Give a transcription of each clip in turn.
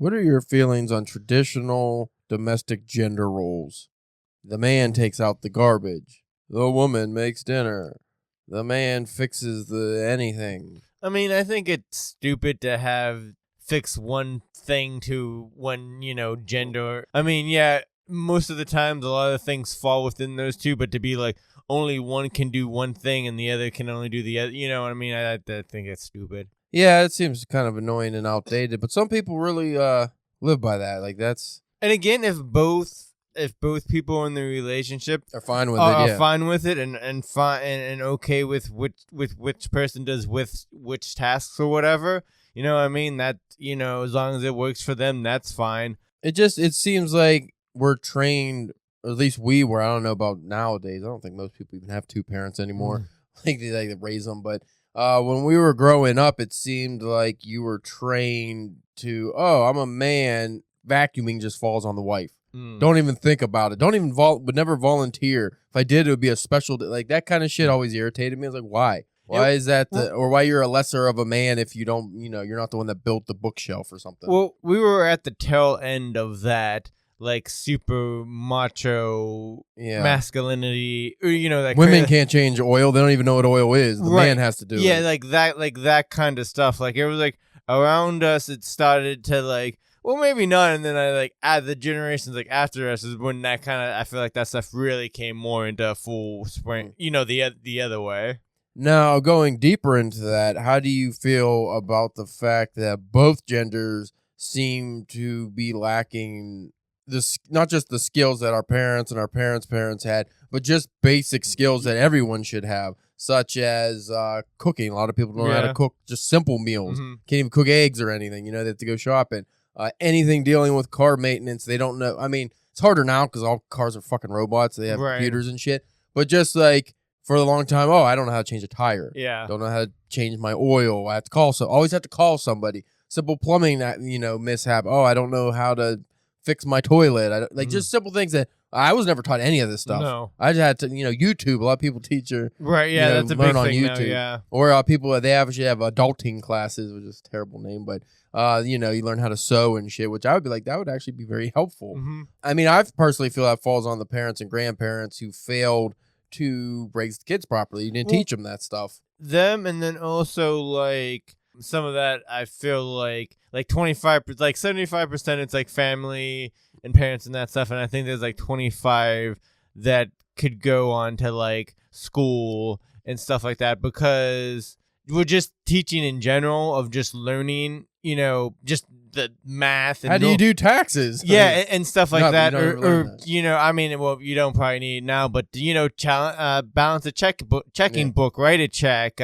What are your feelings on traditional domestic gender roles? The man takes out the garbage. The woman makes dinner. The man fixes the anything. I mean, I think it's stupid to fix one thing to one, gender. I mean, yeah, most of the times a lot of things fall within those two, but to be like only one can do one thing and the other can only do the other, you know what I mean? I think it's stupid. Yeah, it seems kind of annoying and outdated, but some people really live by that. Like that's. And again, if both people in the relationship are fine with are it, yeah. fine with it and fine and okay with which person does which tasks or whatever, you know what I mean? That, as long as it works for them, that's fine. It seems like we're trained, or at least we were. I don't know about nowadays. I don't think most people even have two parents anymore. Like they raise them, but when we were growing up, it seemed like you were trained to, I'm a man, vacuuming just falls on the wife. Don't even think about it. Don't even would never volunteer. If I did, it would be a special, like that kind of shit always irritated me. I was like, why? Why is that or why you're a lesser of a man if you don't, you're not the one that built the bookshelf or something. Well, we were at the tail end of that, like super macho masculinity, like women can't change oil. They don't even know what oil is. The man has to do it. Yeah, like that kind of stuff. Like it was like around us, it started to like, well, maybe not. And then I add the generations like after us is when that kind of, I feel like that stuff really came more into full spring, the other way. Now, going deeper into that, how do you feel about the fact that both genders seem to be lacking not just the skills that our parents and our parents' had, but just basic skills that everyone should have, such as cooking. A lot of people don't know how to cook just simple meals. Can't even cook eggs or anything. They have to go shopping. Anything dealing with car maintenance, they don't know. I mean, it's harder now because all cars are fucking robots. They have computers and shit. But just like for a long time, I don't know how to change a tire. Yeah. Don't know how to change my oil. I have to call always have to call somebody. Simple plumbing that, mishap. I don't know how to fix my toilet. Just simple things that I was never taught any of this stuff. No. I just had to, YouTube. A lot of people teach you. Right, yeah, that's a big on thing YouTube. now, yeah. Or people, they actually have adulting classes, which is a terrible name, but, you learn how to sew and shit, which I would be like, that would actually be very helpful. I mean, I personally feel that falls on the parents and grandparents who failed to raise the kids properly. You didn't teach them that stuff. Them, and then also, like, some of that, I feel like 25%, like 75%, it's like family and parents and that stuff. And I think there's like 25 that could go on to like school and stuff like that, because we're just teaching in general of just learning, just the math. And how do you do taxes? Yeah, and stuff like that. Or I mean, well, you don't probably need it now, but, balance a checking book, write a check,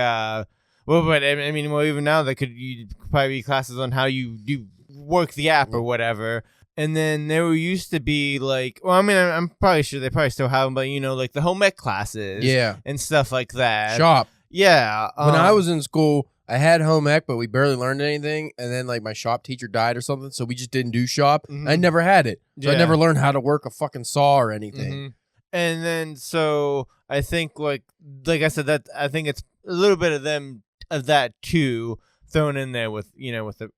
well, but I mean, even now you'd probably be classes on how you do work the app or whatever. And then there used to be like, well, I mean, I'm probably sure they probably still have them, but like the home ec classes, and stuff like that. Shop, yeah. When I was in school, I had home ec, but we barely learned anything. And then like my shop teacher died or something, so we just didn't do shop. I never had it, so I never learned how to work a fucking saw or anything. And then so I think like I said, that I think it's a little bit of that too thrown in there with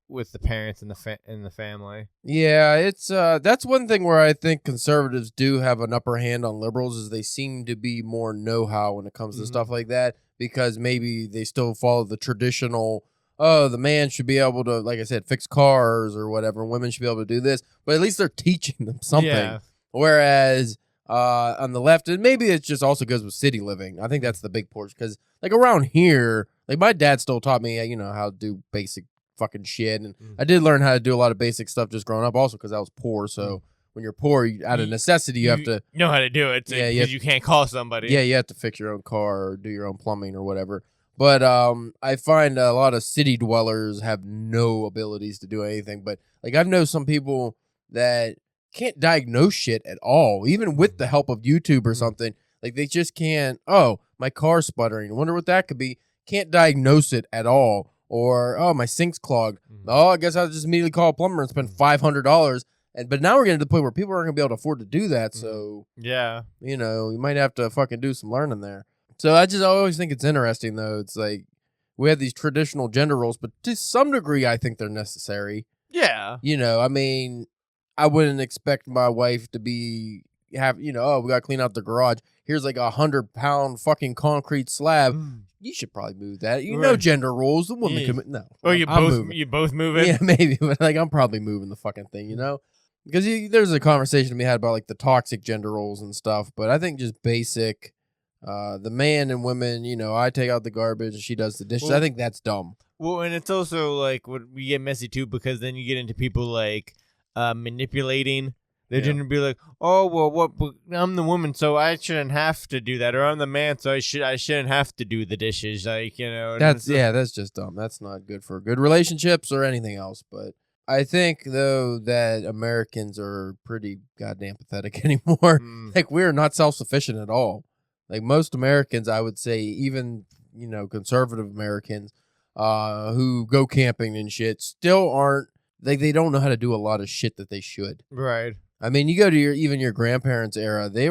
with the parents and the family. Yeah, it's that's one thing where I think conservatives do have an upper hand on liberals, is they seem to be more know-how when it comes to stuff like that, because maybe they still follow the traditional, the man should be able to, like I said, fix cars or whatever, women should be able to do this, but at least they're teaching them something. Yeah. Whereas on the left, and maybe it just also goes with city living, I think that's the big portion, because like around here, like my dad still taught me, how to do basic fucking shit, and I did learn how to do a lot of basic stuff just growing up, also because I was poor. So when you're poor, out of necessity, you have to know how to do it. Because you can't call somebody. Yeah, you have to fix your own car or do your own plumbing or whatever. But I find a lot of city dwellers have no abilities to do anything. But like I've known some people that can't diagnose shit at all, even with the help of YouTube or something. Like they just can't. Oh, my car's sputtering. I wonder what that could be. Can't diagnose it at all. Or, oh, my sink's clogged. Oh, I guess I'll just immediately call a plumber and spend $500. But now we're getting to the point where people aren't going to be able to afford to do that. So, yeah, you might have to fucking do some learning there. So I always think it's interesting, though. It's like we have these traditional gender roles, but to some degree, I think they're necessary. Yeah. You know, I mean, I wouldn't expect my wife to we gotta clean out the garage. Here's like 100-pound fucking concrete slab. You should probably move that. You know, Right. gender roles. The woman Yeah. can no. Oh, I'm moving. you both moving? Yeah, maybe, but like I'm probably moving the fucking thing. You know, because there's a conversation to be had about like the toxic gender roles and stuff. But I think just basic, the man and women. You know, I take out the garbage and she does the dishes. Well, I think that's dumb. Well, and it's also like what we get messy too, because then you get into people like manipulating. They're Yeah. gonna be like, "Oh, well, but I'm the woman, so I shouldn't have to do that," or "I'm the man, so I shouldn't have to do the dishes." Like, you know, That's just dumb. That's not good for good relationships or anything else. But I think though that Americans are pretty goddamn pathetic anymore. Like we're not self-sufficient at all. Like most Americans, I would say, even conservative Americans, who go camping and shit, still aren't like they don't know how to do a lot of shit that they should. Right. I mean, you go to your grandparents' era, they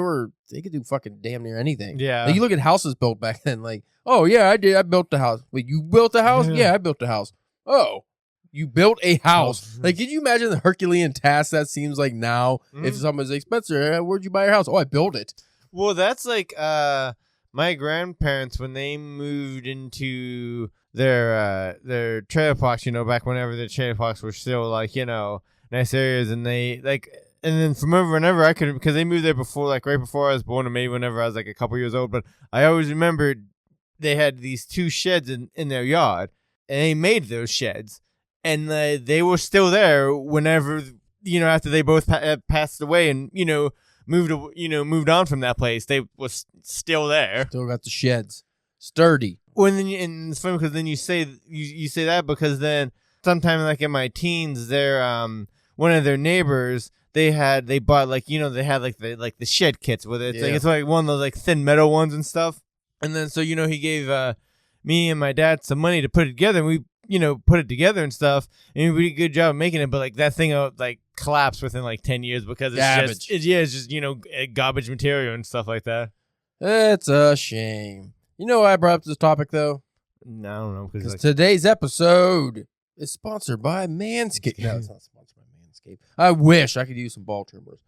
could do fucking damn near anything. Yeah. Like you look at houses built back then, like, oh yeah, I did. I built the house. Wait, you built a house? Yeah, I built the house. Oh, you built a house. Like, could you imagine the Herculean task that seems like now? If someone's like, Spencer, where'd you buy your house? Oh, I built it. Well, that's like my grandparents when they moved into their trailer parks, back whenever the trailer parks were still like, nice areas, and they like, and then from whenever I could, because they moved there before, like right before I was born, or maybe whenever I was like a couple years old, but I always remembered they had these 2 sheds in their yard, and they made those sheds, and they were still there whenever, after they both passed away, and moved on from that place, they was still there. Still got the sheds, sturdy. Well, and it's funny because then you say that because then sometime like in my teens, one of their neighbors they bought like they had like the shed kits with it. It's like one of those like thin metal ones and stuff. And then so he gave me and my dad some money to put it together, and we put it together and stuff, and we did a good job of making it. But like that thing like collapsed within like 10 years because it's just garbage material and stuff like that. It's a shame. You know why I brought up this topic though? No, I don't know, because today's episode is sponsored by Manscaped. No, it's not sponsored by Manscaped. I wish I could use some ball trimmers.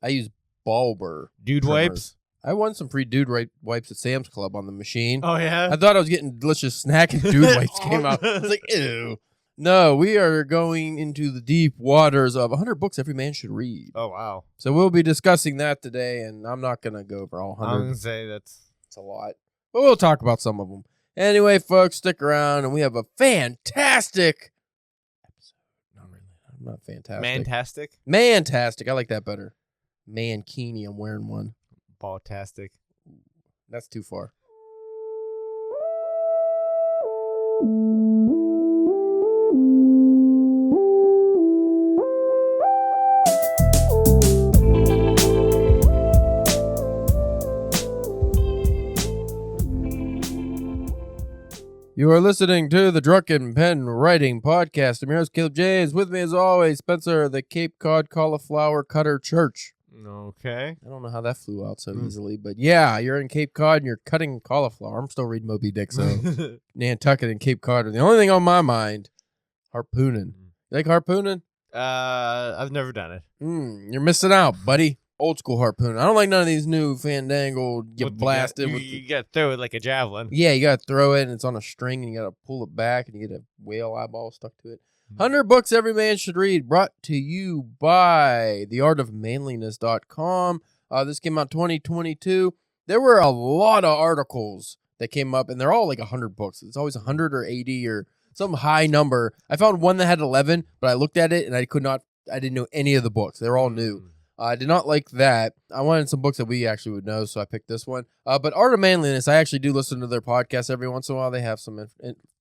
I use Balber dude trimmers. wipes. I won some free dude wipes at Sam's Club on the machine. Oh yeah, I thought I was getting delicious snack and dude wipes came out. I was like, ew. No, we are going into the deep waters of 100 books every man should read. Oh wow. So we'll be discussing that today, and I'm not gonna go over all 100. I'm gonna say it's a lot. But we'll talk about some of them. Anyway, folks, stick around, and we have a fantastic episode. Not really. I'm not fantastic. Mantastic. I like that better. Mankini. I'm wearing one. Balltastic. That's too far. You are listening to the Drunken Pen Writing Podcast. I'm your host, Caleb James. With me, as always, Spencer, the Cape Cod Cauliflower Cutter Church. Okay. I don't know how that flew out so easily, but yeah, you're in Cape Cod and you're cutting cauliflower. I'm still reading Moby Dick, so Nantucket and Cape Cod are the only thing on my mind. Harpooning. You like harpooning? I've never done it. You're missing out, buddy. Old school harpooning. I don't like none of these new fandangled, get blasted. You got to throw it like a javelin. Yeah, you got to throw it, and it's on a string, and you got to pull it back, and you get a whale eyeball stuck to it. 100 books every man should read, brought to you by theartofmanliness.com. This came out 2022. There were a lot of articles that came up, and they're all like 100 books. It's always 100 or 80 or some high number. I found one that had 11, but I looked at it, and I didn't know any of the books. They were all new. I did not like that. I wanted some books that we actually would know, so I picked this one. But Art of Manliness, I actually do listen to their podcast every once in a while. They have some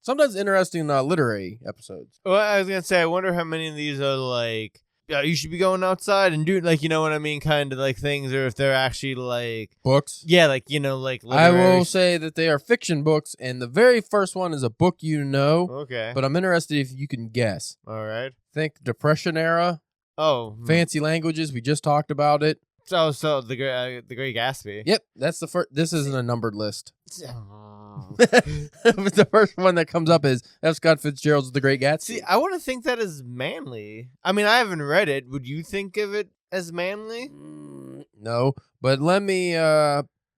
sometimes interesting literary episodes. Well, I was going to say, I wonder how many of these are like, you should be going outside and doing, like, you know what I mean, kind of like things, or if they're actually like... Books? Yeah, like, like literary. I will say that they are fiction books, and the very first one is a book you know. Okay. But I'm interested if you can guess. All right. Think Depression era. Oh. Fancy languages. We just talked about it. So the Great Gatsby. Yep, that's the first. This isn't a numbered list. Oh. The first one that comes up is F. Scott Fitzgerald's The Great Gatsby. See, I wouldn't think that as manly. I mean, I haven't read it. Would you think of it as manly? No, but let me.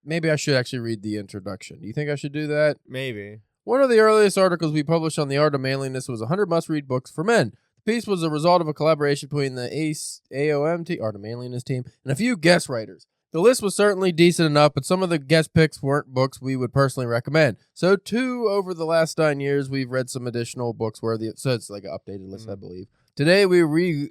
Maybe I should actually read the introduction. Do you think I should do that? Maybe. One of the earliest articles we published on the Art of Manliness was 100 must-read books for men. The piece was a result of a collaboration between the AOM, Art of Manliness team, and a few guest writers. The list was certainly decent enough, but some of the guest picks weren't books we would personally recommend. So, too, over the last 9 years, we've read some additional books worthy. So it's like an updated list, I believe. Today, we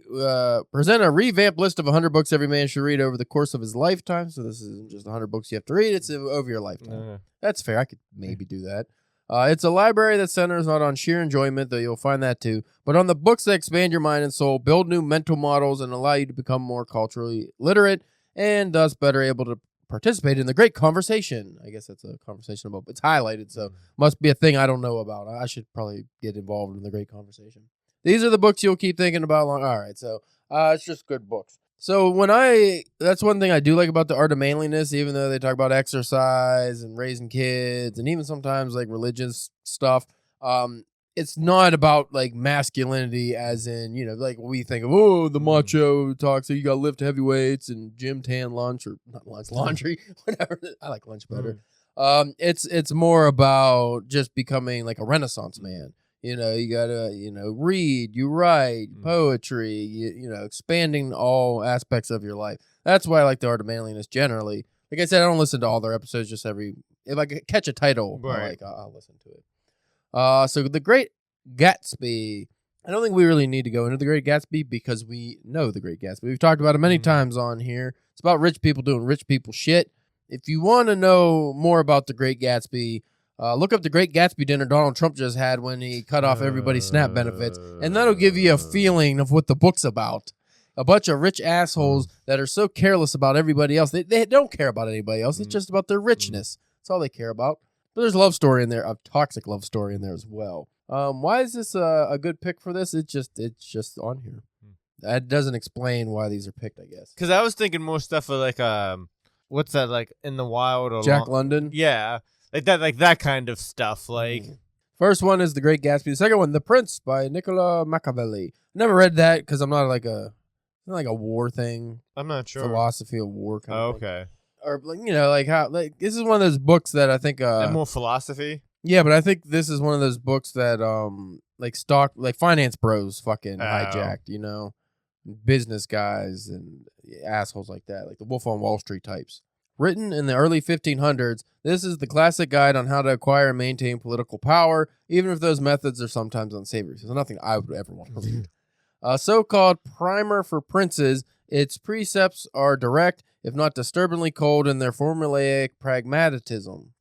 present a revamped list of 100 books every man should read over the course of his lifetime. So this isn't just 100 books you have to read. It's over your lifetime. That's fair. I could maybe do that. It's a library that centers not on sheer enjoyment, though you'll find that too, but on the books that expand your mind and soul, build new mental models, and allow you to become more culturally literate, and thus better able to participate in the great conversation. I guess that's a conversation about, it's highlighted, so must be a thing I don't know about. I should probably get involved in the great conversation. These are the books you'll keep thinking about long. All right, so it's just good books. So that's one thing I do like about the Art of Manliness, even though they talk about exercise and raising kids and even sometimes like religious stuff. It's not about like masculinity as in, like we think of, the macho talk. So you got to lift heavy weights and gym, tan, lunch, or not lunch, laundry, whatever. I like lunch better. It's more about just becoming like a Renaissance man. You gotta, read, you write, poetry, expanding all aspects of your life. That's why I like the Art of Manliness generally. Like I said, I don't listen to all their episodes, just if I catch a title, right. I'll listen to it. So The Great Gatsby. I don't think we really need to go into The Great Gatsby because we know The Great Gatsby. We've talked about it many times on here. It's about rich people doing rich people shit. If you want to know more about The Great Gatsby, look up the Great Gatsby dinner Donald Trump just had when he cut off everybody's SNAP benefits, and that'll give you a feeling of what the book's about. A bunch of rich assholes that are so careless about everybody else. They don't care about anybody else. It's just about their richness. That's all they care about. But there's a love story in there, a toxic love story in there as well. Why is this a good pick for this? It's just on here. That doesn't explain why these are picked, I guess. Because I was thinking more stuff of like, what's that, like In the Wild? Or Jack London? Yeah. Like that kind of stuff. Like, first one is The Great Gatsby. The second one, The Prince by Niccolo Machiavelli. Never read that because I'm not like a war thing. I'm not sure. Philosophy of war kind of okay. Or like how this is one of those books that I think more philosophy. Yeah, but I think this is one of those books that like finance bros fucking hijacked. Business guys and assholes like that, like the Wolf on Wall Street types. Written in the early 1500s, this is the classic guide on how to acquire and maintain political power, even if those methods are sometimes unsavory. So nothing I would ever want to read. A so-called primer for princes, its precepts are direct, if not disturbingly cold in their formulaic pragmatism.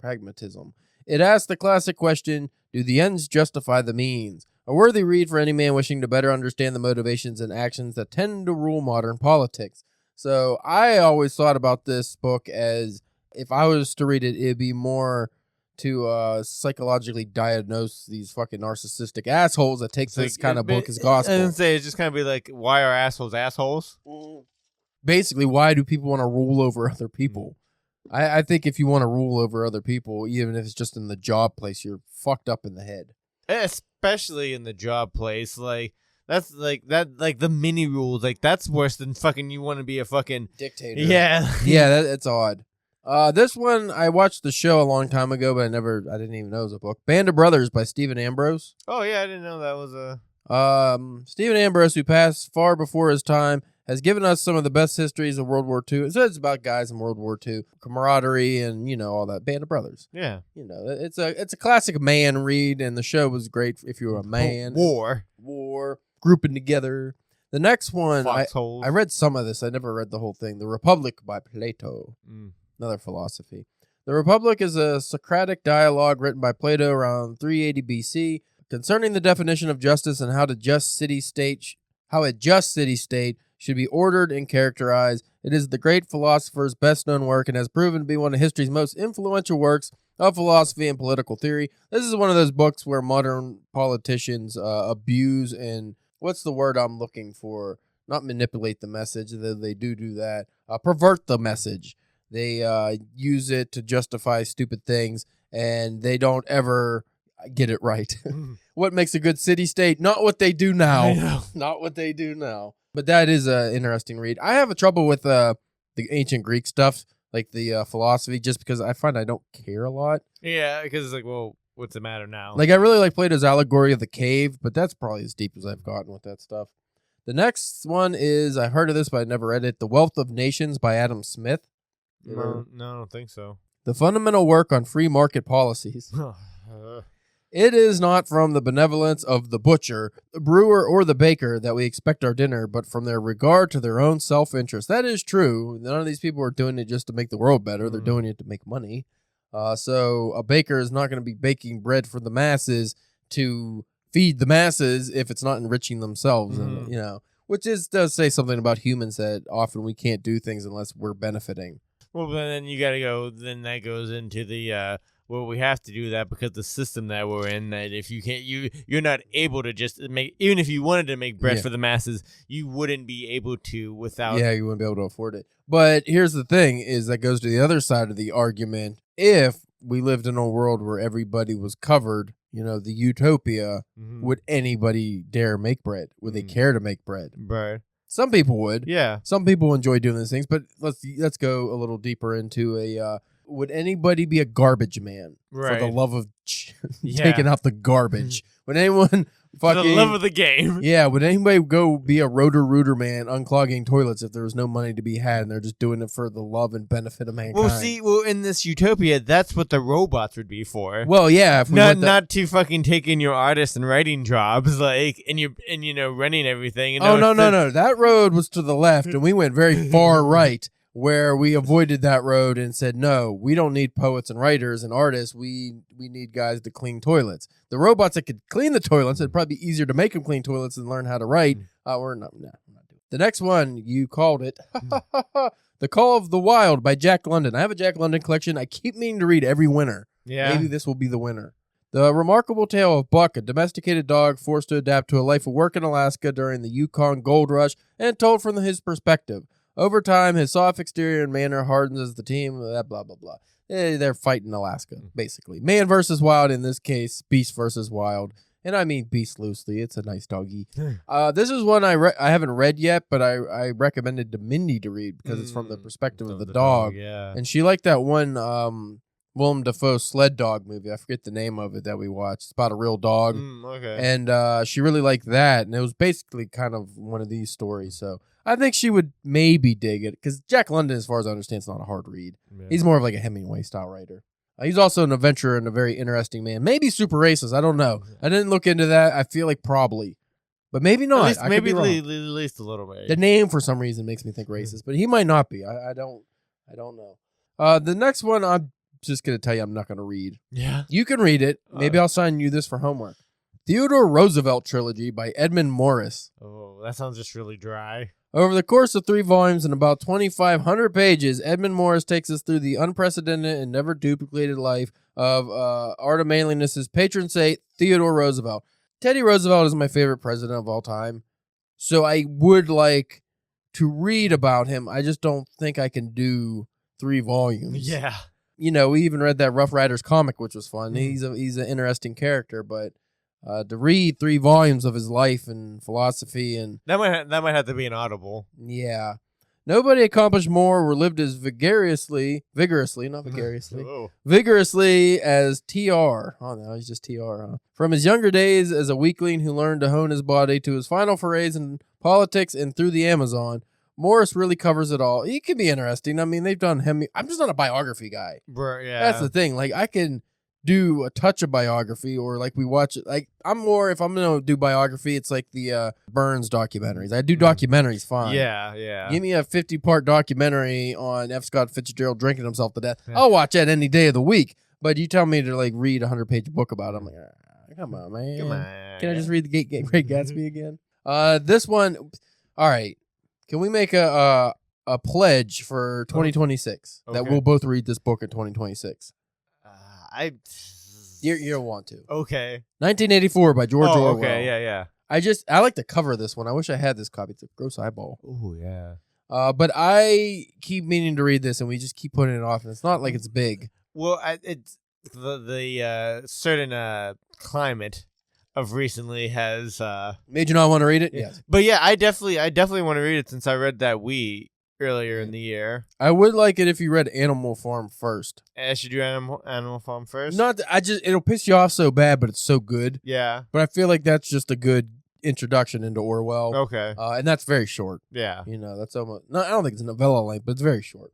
It asks the classic question, do the ends justify the means? A worthy read for any man wishing to better understand the motivations and actions that tend to rule modern politics. So I always thought about this book as if I was to read it, it'd be more to psychologically diagnose these fucking narcissistic assholes that take this kind of book as gospel. I didn't say it's just kind of be like, why are assholes? Basically, why do people want to rule over other people? I think if you want to rule over other people, even if it's just in the job place, you're fucked up in the head. Especially in the job place, like. That's like the mini rules. Like that's worse than fucking you want to be a fucking dictator. Yeah. Yeah, that's odd. This one I watched the show a long time ago, but I didn't even know it was a book. Band of Brothers by Stephen Ambrose. Oh yeah, I didn't know that was a. Stephen Ambrose, who passed far before his time, has given us some of the best histories of World War II. So it's about guys in World War II, camaraderie, and all that. Band of Brothers. Yeah. It's a classic man read, and the show was great if you were a man. War. Grouping together. The next one, Foxholes. I read some of this. I never read the whole thing. The Republic by Plato. Another philosophy. The Republic is a Socratic dialogue written by Plato around 380 BC concerning the definition of justice and how a just city-state should be ordered and characterized. It is the great philosopher's best-known work and has proven to be one of history's most influential works of philosophy and political theory. This is one of those books where modern politicians abuse and what's the word I'm looking for? Not manipulate the message, though they do that. pervert the message. They use it to justify stupid things, and they don't ever get it right. What makes a good city-state? Not what they do now. I know. Not what they do now. But that is an interesting read. I have a trouble with the ancient Greek stuff, like the philosophy, just because I find I don't care a lot. Yeah, because it's like, well, what's the matter now? Like, I really like Plato's allegory of the cave, but that's probably as deep as I've gotten with that stuff. The next one is, I heard of this, but I never read it, The Wealth of Nations by Adam Smith. No, I don't think so. The fundamental work on free market policies. It is not from the benevolence of the butcher, the brewer, or the baker that we expect our dinner, but from their regard to their own self-interest. That is true. None of these people are doing it just to make the world better. They're doing it to make money. So a baker is not going to be baking bread for the masses to feed the masses if it's not enriching themselves, and, which does say something about humans, that often we can't do things unless we're benefiting. Well, but then you got to go. Then that goes into the well, we have to do that because the system that we're in. That if you can't, you're not able to just make. Even if you wanted to make bread for the masses, you wouldn't be able to without. Yeah, you wouldn't be able to afford it. But here's the thing: is that goes to the other side of the argument. If we lived in a world where everybody was covered, the utopia, would anybody dare make bread? Would they care to make bread? Right. Some people would. Yeah. Some people enjoy doing these things, but let's go a little deper into a. Would anybody be a garbage man for the love of taking out the garbage? Would anyone for the love of the game? Yeah. Would anybody go be a rotor-rooter man unclogging toilets if there was no money to be had and they're just doing it for the love and benefit of mankind? Well, in this utopia, that's what the robots would be for. Well, yeah. If not to fucking take in your artist and writing jobs, and running everything. No. That road was to the left, and we went very far right, where we avoided that road and said, no, we don't need poets and writers and artists. We need guys to clean toilets. The robots that could clean the toilets, it'd probably be easier to make them clean toilets than learn how to write. We're not doing it. The next one, you called it. The Call of the Wild by Jack London. I have a Jack London collection. I keep meaning to read every winter. Yeah. Maybe this will be the winner. The remarkable tale of Buck, a domesticated dog forced to adapt to a life of work in Alaska during the Yukon Gold Rush, and told from his perspective. Over time, his soft exterior and manner hardens as the team, blah, blah, blah. They're fighting Alaska, basically. Man versus wild, in this case, beast versus wild. And I mean beast loosely. It's a nice doggy. This is one I haven't read yet, but I recommended to Mindy to read because it's from the perspective of the dog. Yeah. And she liked that one Willem Dafoe sled dog movie. I forget the name of it that we watched. It's about a real dog. Okay. And she really liked that. And it was basically kind of one of these stories. So I think she would maybe dig it because Jack London, as far as I understand, is not a hard read. Yeah. He's more of like a Hemingway style writer. He's also an adventurer and a very interesting man. Maybe super racist. I don't know. I didn't look into that. I feel like probably. But maybe not. Maybe at least a little bit. The name, for some reason, makes me think racist. But he might not be. I don't know. The next one, I'm just going to tell you I'm not going to read. Yeah. You can read it. Maybe I'll sign you this for homework. Theodore Roosevelt Trilogy by Edmund Morris. Oh, that sounds just really dry. Over the course of 3 volumes and about 2,500 pages, Edmund Morris takes us through the unprecedented and never duplicated life of Art of Manliness' patron saint, Theodore Roosevelt. Teddy Roosevelt is my favorite president of all time, so I would like to read about him. I just don't think I can do 3 volumes. Yeah. We even read that Rough Riders comic, which was fun. He's an interesting character, but to read 3 volumes of his life and philosophy and that might have to be an Audible. Yeah. Nobody accomplished more or lived as vigorously as T.R. Oh, no, he's just T.R., huh? From his younger days as a weakling who learned to hone his body to his final forays in politics and through the Amazon, Morris really covers it all. He can be interesting. I mean, they've done him. I'm just not a biography guy. Bro, yeah. That's the thing. Like, I can do a touch of biography, or like we watch it. Like, I'm more, if I'm going to do biography, it's like the Burns documentaries. I do documentaries fine. Yeah. Give me a 50-part documentary on F. Scott Fitzgerald drinking himself to death. I'll watch that any day of the week. But you tell me to like read a 100-page book about it, I'm like, come on, man. Come on. Can I just read the Great Gatsby again? This one, all right. Can we make a pledge for 2026 that we'll both read this book in 2026? You'll want to. Okay. 1984 by George Orwell. Okay, yeah. I like the cover of this one. I wish I had this copy. It's a gross eyeball. Oh, yeah. But I keep meaning to read this, and we just keep putting it off. And it's not like it's big. Well, it's the certain climate of recently has Made you not want to read it? Yes. But yeah, I definitely want to read it since I read that We earlier in the year. I would like it if you read Animal Farm first. I should do Animal Farm first. It'll piss you off so bad, but it's so good. Yeah. But I feel like that's just a good introduction into Orwell. Okay. And that's very short. Yeah. That's almost. No, I don't think it's a novella length, but it's very short.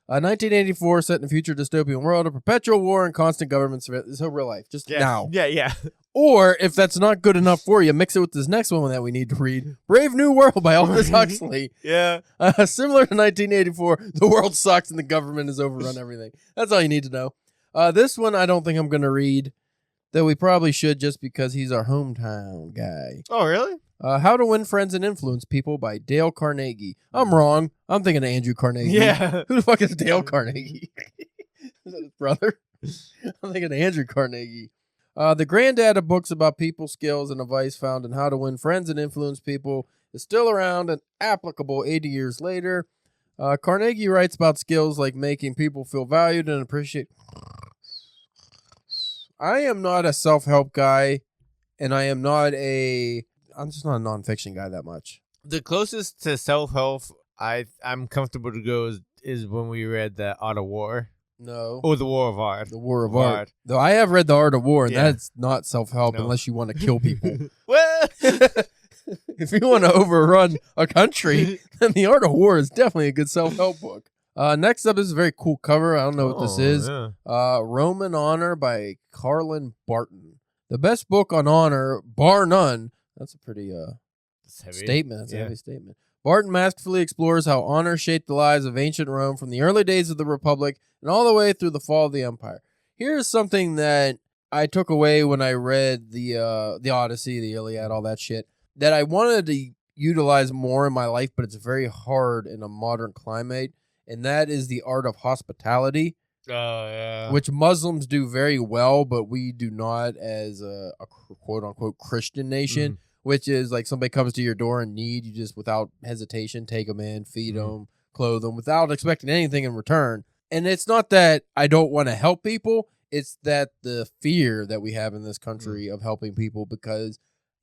1984, set in a future dystopian world, a perpetual war and constant government surveillance. This is real life, just now. Yeah. Or, if that's not good enough for you, mix it with this next one that we need to read, Brave New World by Aldous Huxley. Yeah. Similar to 1984, the world sucks and the government has overrun everything. That's all you need to know. This one I don't think I'm going to read, though we probably should just because he's our hometown guy. Oh, really? How to Win Friends and Influence People by Dale Carnegie. I'm wrong. I'm thinking of Andrew Carnegie. Yeah. Who the fuck is Dale Carnegie? Is that his brother? I'm thinking of Andrew Carnegie. The granddad of books about people skills and advice found in How to Win Friends and Influence People is still around and applicable 80 years later. Carnegie writes about skills like making people feel valued and appreciated. I am not a self-help guy, and I'm just not a nonfiction guy that much. The closest to self-help I'm comfortable to go is when we read The Art of War. No. Oh, The War of Art. The War of Art. Though I have read The Art of War, and Yeah. that's not self-help unless you want to kill people. Well, If you want to overrun a country, then The Art of War is definitely a good self-help book. Next up is a very cool cover. I don't know what this is. Yeah. Roman Honor by Carlin Barton. The best book on honor, bar none. That's a pretty statement. That's a heavy statement. Barton masterfully explores how honor shaped the lives of ancient Rome from the early days of the Republic and all the way through the fall of the Empire. Here's something that I took away when I read the Odyssey, the Iliad, all that shit, that I wanted to utilize more in my life, but it's very hard in a modern climate, and that is the art of hospitality. Oh, yeah. Which Muslims do very well, but we do not as a quote-unquote Christian nation, which is like somebody comes to your door in need, you just without hesitation take them in, feed them, clothe them, without expecting anything in return. And it's not that I don't want to help people, it's that the fear that we have in this country of helping people, because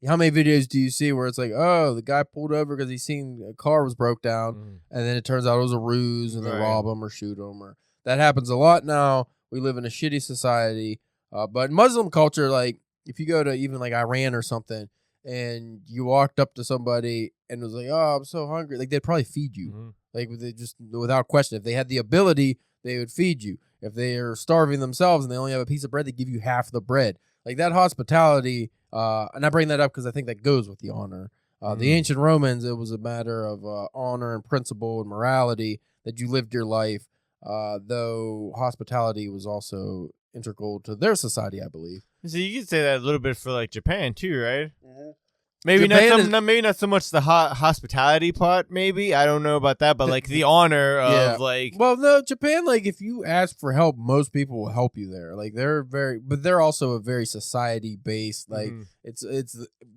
how many videos do you see where it's like, oh, the guy pulled over because he seen a car was broke down, and then it turns out it was a ruse, and they rob him or shoot him, or that happens a lot now. We live in a shitty society. But Muslim culture, like if you go to even like Iran or something and you walked up to somebody and was like, oh, I'm so hungry, like they'd probably feed you. Like they just without question. If they had the ability, they would feed you. If they are starving themselves and they only have a piece of bread, they give you half the bread. Like that hospitality, and I bring that up because I think that goes with the honor. The ancient Romans, it was a matter of honor and principle and morality that you lived your life. Though hospitality was also integral to their society, I believe. So you could say that a little bit for like Japan too, right? Maybe Japan maybe not so much the hospitality part. Maybe I don't know about that, but like the honor of like. Well, no, Japan. Like if you ask for help, most people will help you there. Like but they're also a very society based. Like it's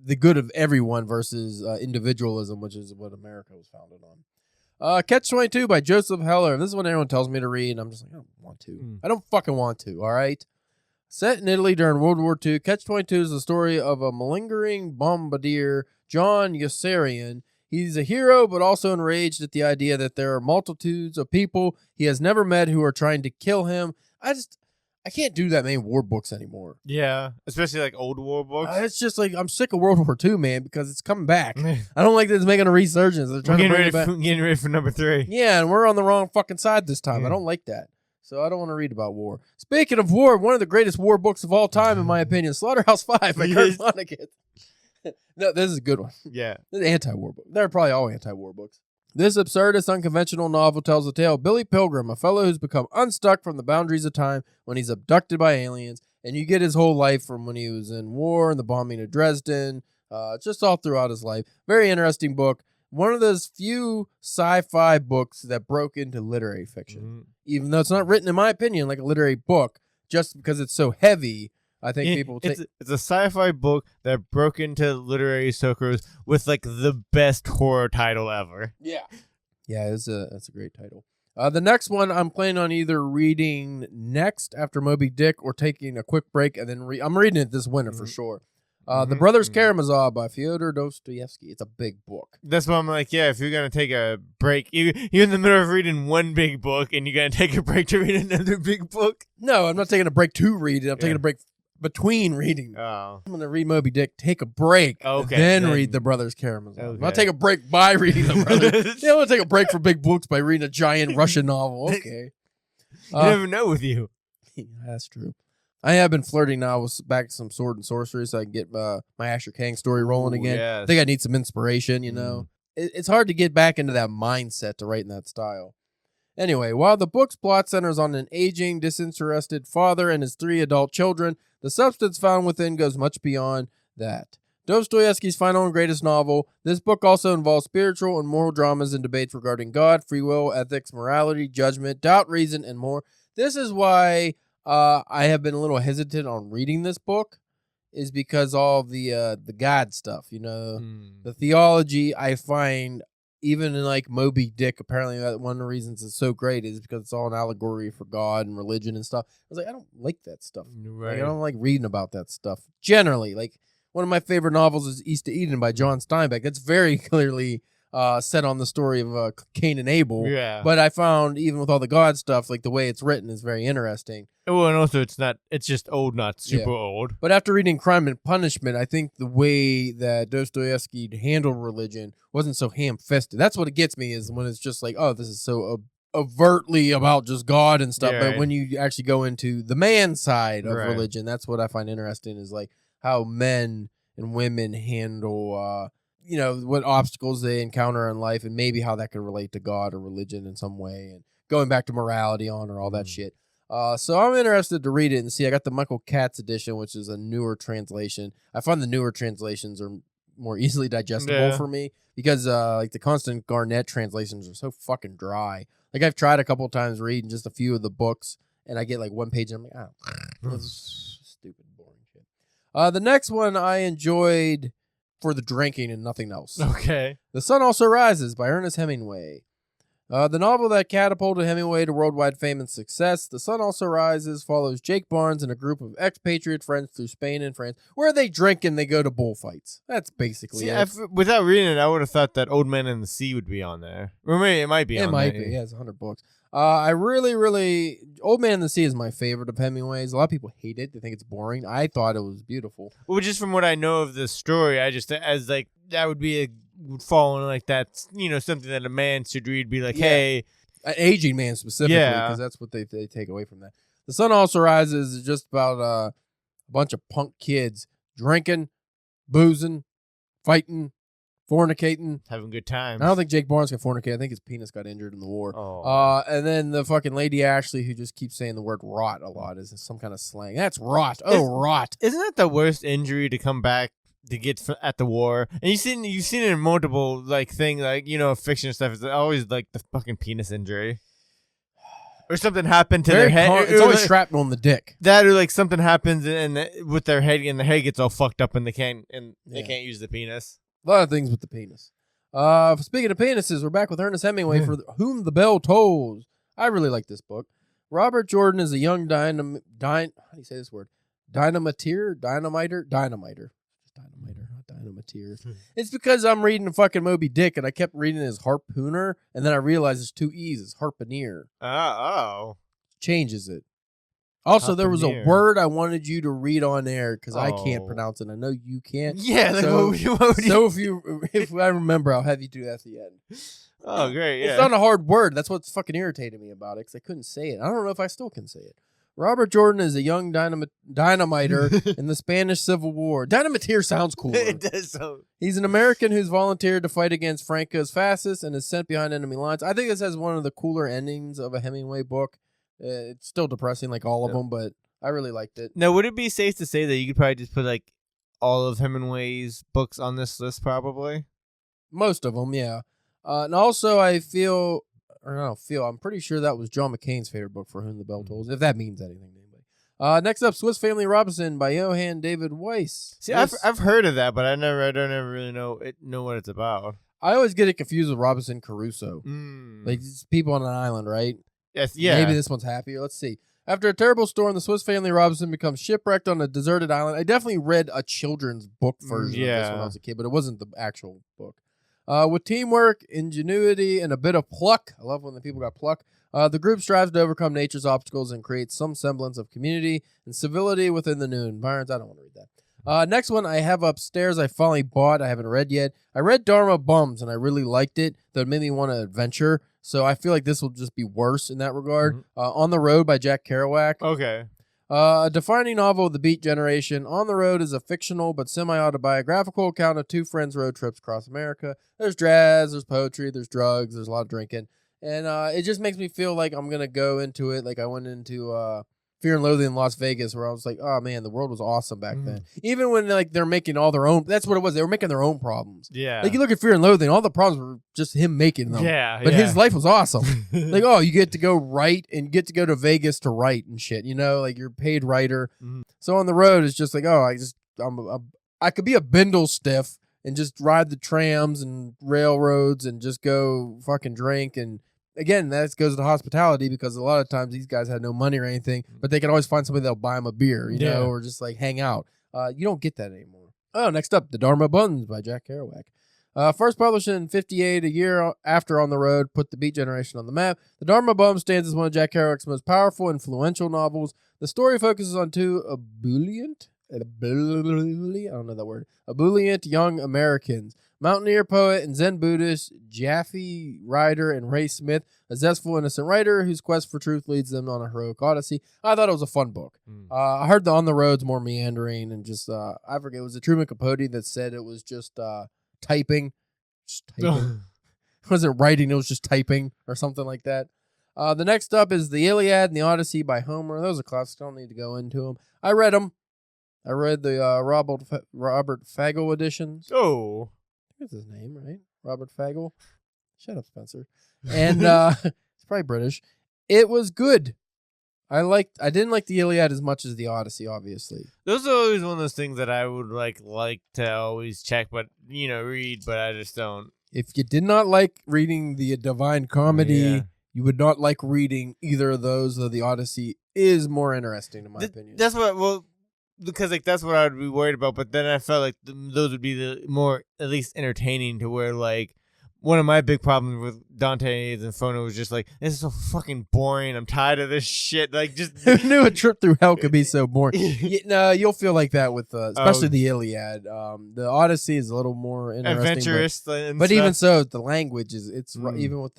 the good of everyone versus individualism, which is what America was founded on. Catch-22 by Joseph Heller. This is what everyone tells me to read, and I'm just like, I don't want to. I don't fucking want to, all right? Set in Italy during World War II, Catch-22 is the story of a malingering bombardier, John Yossarian. He's a hero, but also enraged at the idea that there are multitudes of people he has never met who are trying to kill him. I can't do that many war books anymore. Yeah, especially like old war books. It's just like I'm sick of World War II, man, because it's coming back. I don't like that it's making a resurgence. They're trying to bring it back. Getting ready for number 3. Yeah, and we're on the wrong fucking side this time. I don't like that. So I don't want to read about war. Speaking of war, one of the greatest war books of all time, in my opinion, Slaughterhouse-Five by Kurt Vonnegut. No, this is a good one. Yeah. This is an anti-war book. They're probably all anti-war books. This absurdist, unconventional novel tells the tale of Billy Pilgrim, a fellow who's become unstuck from the boundaries of time when he's abducted by aliens, and you get his whole life from when he was in war and the bombing of Dresden, just all throughout his life. Very interesting book. One of those few sci-fi books that broke into literary fiction, even though it's not written, in my opinion, like a literary book, just because it's so heavy. I think people it's a sci-fi book that broke into literary circles with like the best horror title ever. Yeah. Yeah, that's a great title. The next one I'm planning on either reading next after Moby Dick or taking a quick break and then I'm reading it this winter for sure. The Brothers Karamazov by Fyodor Dostoevsky. It's a big book. That's why I'm like, yeah, if you're going to take a break, you're in the middle of reading one big book and you're going to take a break to read another big book? No, I'm not taking a break to read it. I'm taking a break between reading. Oh. I'm going to read Moby Dick, take a break, then read The Brothers Karamazov. Okay. I'm going to take a break by reading The Brothers. Yeah, I'm going to take a break from big books by reading a giant Russian novel. Okay. You never know with you. That's true. I have been flirting now with back some Sword and Sorcery so I can get my Asher Kang story rolling again. Yes. I think I need some inspiration, you know. It's hard to get back into that mindset to write in that style. Anyway, while the book's plot centers on an aging, disinterested father and his 3 adult children, the substance found within goes much beyond that. Dostoevsky's final and greatest novel, this book also involves spiritual and moral dramas and debates regarding God, free will, ethics, morality, judgment, doubt, reason, and more. This is why I have been a little hesitant on reading this book, is because all the God stuff, you know, the theology. I find even in like Moby Dick, apparently one of the reasons it's so great is because it's all an allegory for God and religion and stuff. I was like, I don't like that stuff. Right. Like, I don't like reading about that stuff generally. Like one of my favorite novels is East of Eden by John Steinbeck. That's very clearly set on the story of Cain and Abel. Yeah. But I found even with all the God stuff, like the way it's written is very interesting. Well, and also it's just old, not super old. But after reading Crime and Punishment, I think the way that Dostoevsky handled religion wasn't so ham-fisted. That's what it gets me, is when it's just like, oh, this is so overtly about just God and stuff. Yeah, but right. when you actually go into the man side of religion, that's what I find interesting, is like how men and women handle you know, what obstacles they encounter in life and maybe how that could relate to God or religion in some way, and going back to morality, honor, all that shit. So I'm interested to read it and see. I got the Michael Katz edition, which is a newer translation. I find the newer translations are more easily digestible for me because like the Constant Garnett translations are so fucking dry. Like I've tried a couple of times reading just a few of the books and I get like one page and I'm like, oh, this is stupid, boring shit. The next one I enjoyed for the drinking and nothing else. Okay. The Sun Also Rises by Ernest Hemingway. The novel that catapulted Hemingway to worldwide fame and success, The Sun Also Rises, follows Jake Barnes and a group of expatriate friends through Spain and France, where they drink and they go to bullfights. That's basically it. Without reading it, I would have thought that Old Man and the Sea would be on there. Or maybe it might be on there. It might be. Yeah, it's 100 books. I really, Old Man and the Sea is my favorite of Hemingway's. A lot of people hate it. They think it's boring. I thought it was beautiful. Well, just from what I know of the story, I just, as like, that would fall in like that, you know, something that a man should read, be like, hey. An aging man specifically, because that's what they take away from that. The Sun Also Rises is just about a bunch of punk kids drinking, boozing, fighting, fornicating, having good times. I don't think Jake Barnes can fornicate. I think his penis got injured in the war. Oh. And then the fucking Lady Ashley, who just keeps saying the word rot a lot, is some kind of slang. That's rot. Oh, rot. Isn't that the worst injury to come back to get at the war? And you've seen it in multiple like thing, like, you know, fiction and stuff. It's always like the fucking penis injury. Or something happened to their head. It's always shrapnel on the dick. That, or like something happens with their head, and the head gets all fucked up, and they can't use the penis. A lot of things with the penis. Speaking of penises, we're back with Ernest Hemingway for Whom the Bell Tolls. I really like this book. Robert Jordan is a young how do you say this word? Dynamiter, not dynamiter, not dynamiter. It's because I'm reading fucking Moby Dick and I kept reading it as harpooner, and then I realized there's 2 E's. It's harpooner. Oh. Changes it. Also, there was a word I wanted you to read on air because I can't pronounce it. I know you can't. Yeah. So if I remember, I'll have you do that at the end. Oh, great. Yeah. It's not a hard word. That's what's fucking irritated me about it, because I couldn't say it. I don't know if I still can say it. Robert Jordan is a young dynamiter in the Spanish Civil War. Dynamiteer sounds cooler. It does sound. He's an American who's volunteered to fight against Franco's fascists and is sent behind enemy lines. I think this has one of the cooler endings of a Hemingway book. It's still depressing like all of them, but I really liked it. Now, would it be safe to say that you could probably just put like all of Hemingway's books on this list, probably? Most of them, yeah. And also, I'm pretty sure that was John McCain's favorite book, For Whom the Bell Tolls, if that means anything to anybody. Next up, Swiss Family Robinson by Johann David Weiss. See, I've heard of that, but I don't ever really know what it's about. I always get it confused with Robinson Crusoe. Mm. Like these people on an island, right? Yes, yeah. Maybe this one's happier. Let's see. After a terrible storm, the Swiss family Robinson becomes shipwrecked on a deserted island. I definitely read a children's book version of this when I was a kid, but it wasn't the actual book. With teamwork, ingenuity, and a bit of pluck, I love when the people got pluck, the group strives to overcome nature's obstacles and create some semblance of community and civility within the new environs. I don't want to read that. Next one I have upstairs I finally bought. I haven't read yet. I read Dharma Bums, and I really liked it. That made me want to adventure. So I feel like this will just be worse in that regard. Mm-hmm. On the Road by Jack Kerouac. Okay. A defining novel of the Beat Generation. On the Road is a fictional but semi-autobiographical account of two friends' road trips across America. There's jazz, there's poetry, there's drugs, there's a lot of drinking. And it just makes me feel like I'm going to go into it like I went into Fear and Loathing in Las Vegas, where I was like, oh, man, the world was awesome back then. Even when like they're making all their own, that's what it was. They were making their own problems. Yeah. Like you look at Fear and Loathing, all the problems were just him making them. Yeah. But his life was awesome. Like, oh, you get to go write and get to go to Vegas to write and shit, you know, like you're a paid writer. Mhm. So on the road, it's just like, oh, I could be a bindle stiff and just ride the trams and railroads and just go fucking drink. And again, that goes to hospitality because a lot of times these guys had no money or anything, but they can always find somebody that'll buy them a beer, you know, or just like hang out. You don't get that anymore. Oh, next up, The Dharma Buns by Jack Kerouac. First published in 1958, a year after On the Road put the Beat Generation on the map, The Dharma Bum stands as one of Jack Kerouac's most powerful, influential novels. The story focuses on two ebullient young Americans, mountaineer poet and Zen Buddhist Jaffe Ryder and Ray Smith, a zestful, innocent writer whose quest for truth leads them on a heroic odyssey. I thought it was a fun book. I heard the On the Road's more meandering and just, I forget, it was a Truman Capote that said it was just typing. Just typing. It wasn't writing, it was just typing or something like that. The next up is The Iliad and the Odyssey by Homer. Those are classics. I don't need to go into them. I read them. I read the Robert Fagel editions. Oh. That's his name, right? Robert Fagel. Shut up, Spencer. And it's probably British. It was good. I didn't like the Iliad as much as the Odyssey, obviously. Those are always one of those things that I would like to always check, but read, but I just don't. If you did not like reading the Divine Comedy, you would not like reading either of those. Though the Odyssey is more interesting, in my opinion. That's what because like that's what I would be worried about. But then I felt like those would be the more at least entertaining to where like. One of my big problems with Dante's Inferno was just like, this is so fucking boring. I'm tired of this shit. Like, just who knew a trip through hell could be so boring? No, you'll feel like that with, especially the Iliad. The Odyssey is a little more interesting, adventurous, but even so, the language is even with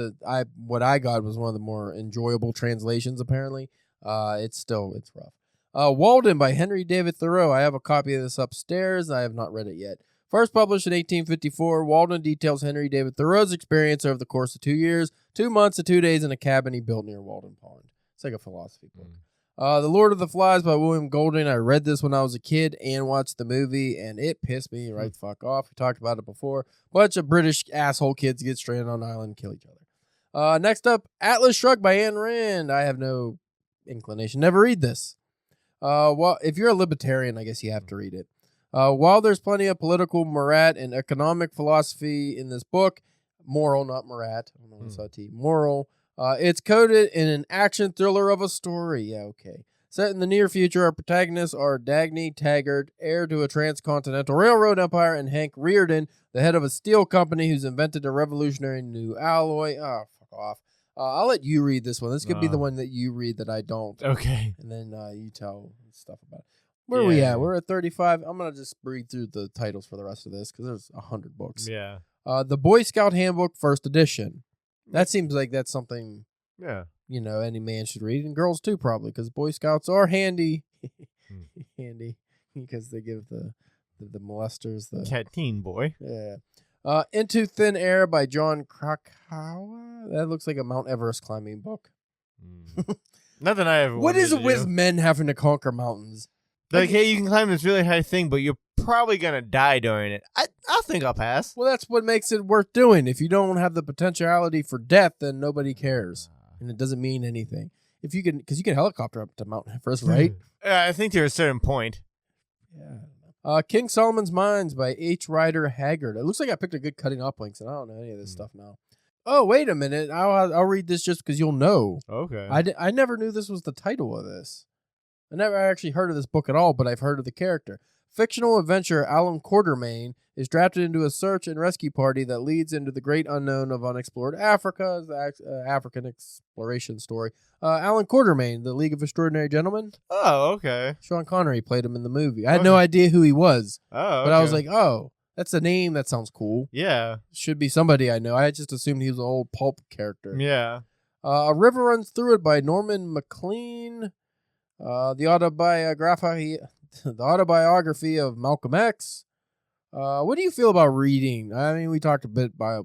what I got was one of the more enjoyable translations. Apparently, it's rough. Walden by Henry David Thoreau. I have a copy of this upstairs. I have not read it yet. First published in 1854, Walden details Henry David Thoreau's experience over the course of 2 years, 2 months, and 2 days in a cabin he built near Walden Pond. It's like a philosophy book. The Lord of the Flies by William Golding. I read this when I was a kid and watched the movie, and it pissed me right the fuck off. We talked about it before. Bunch of British asshole kids get stranded on an island and kill each other. Next up, Atlas Shrugged by Ayn Rand. I have no inclination. Never read this. Well, if you're a libertarian, I guess you have to read it. While there's plenty of political morat and economic philosophy in this book, moral, not morat, I don't know what's moral, it's coded in an action thriller of a story. Yeah, okay. Set in the near future, our protagonists are Dagny Taggart, heir to a transcontinental railroad empire, and Hank Reardon, the head of a steel company who's invented a revolutionary new alloy. Oh, fuck off. I'll let you read this one. This could be the one that you read that I don't. Okay. And then you tell stuff about it. Where are we at? We're at 35. I'm going to just read through the titles for the rest of this because there's 100 books. Yeah. The Boy Scout Handbook, first edition. That seems like that's something, any man should read. And girls too, probably, because Boy Scouts are handy. Handy. Because they give the molesters the... Teen boy. Yeah. Into Thin Air by John Krakauer. That looks like a Mount Everest climbing book. Nothing I ever What is it with men having to conquer mountains? Like, hey, you can climb this really high thing, but you're probably going to die during it. I think I'll pass. Well, that's what makes it worth doing. If you don't have the potentiality for death, then nobody cares. And it doesn't mean anything. If you can, because you can helicopter up to Mount Everest, right? I think to a certain point. Yeah. King Solomon's Mines by H. Rider Haggard. It looks like I picked a good cutting up links, and I don't know any of this stuff now. Oh, wait a minute. I'll read this just because you'll know. Okay. I never knew this was the title of this. I never actually heard of this book at all, but I've heard of the character. Fictional adventurer Alan Quartermain is drafted into a search and rescue party that leads into the great unknown of unexplored Africa, the African exploration story. Alan Quartermain, the League of Extraordinary Gentlemen. Oh, okay. Sean Connery played him in the movie. I had no idea who he was, Oh, but I was like, oh, that's a name. That sounds cool. Yeah. Should be somebody I know. I just assumed he was an old pulp character. Yeah. A River Runs Through It by Norman MacLean. The autobiography of Malcolm X. What do you feel about reading? I mean, we talked a bit by